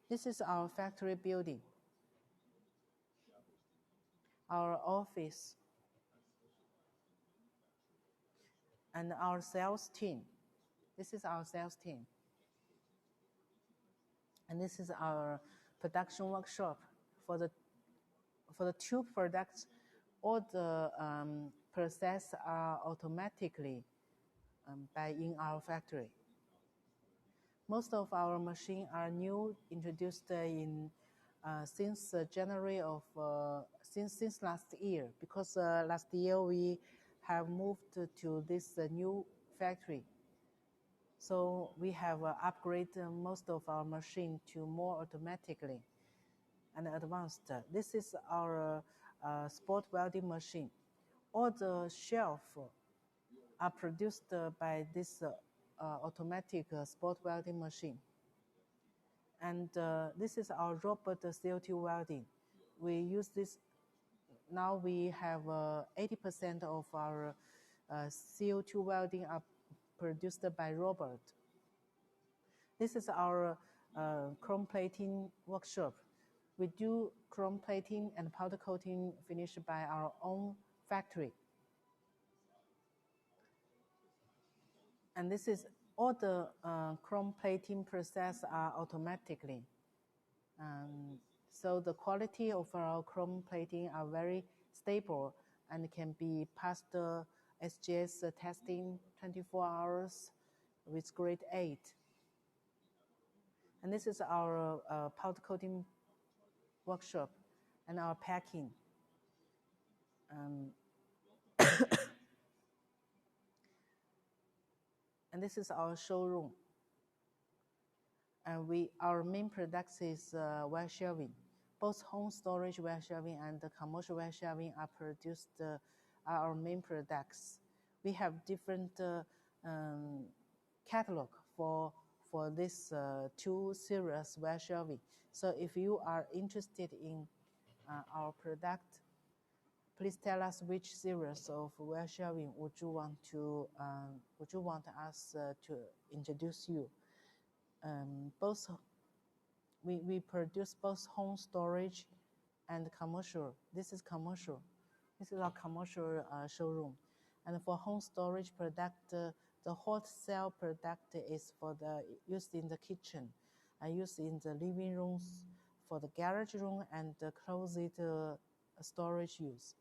This is our factory building, our office, and our sales team. This is our sales team. And this is our production workshop. For the tube products, all the process are automatically in our factory. Most of our machines are new, introduced since January of since last year, because last year we have moved to this new factory. So we have upgraded most of our machine to more automatically and advanced. This is our spot welding machine. All the shelf are produced by this automatic spot welding machine. And this is our robot CO2 welding. We use this. Now we have 80% of our CO2 welding are produced by robot. This is our chrome plating workshop. We do chrome plating and powder coating finished by our own factory. And this is all the chrome plating process are automatically. So the quality of our chrome plating are very stable and can be passed the SGS testing 24 hours with grade 8. And this is our powder coating workshop and our packing. And this is our showroom. And our main products is wire shelving. Both home storage wire shelving and the commercial wire shelving are produced are our main products. We have different catalog for this two series wire shelving. So if you are interested in our product, please tell us which series of wire shelving would you want us to introduce you. We produce both home storage and commercial. This is commercial. This is our commercial showroom. And for home storage product, the hot cell product is for the used in the kitchen, used in the living rooms, for the garage room and the closet storage use.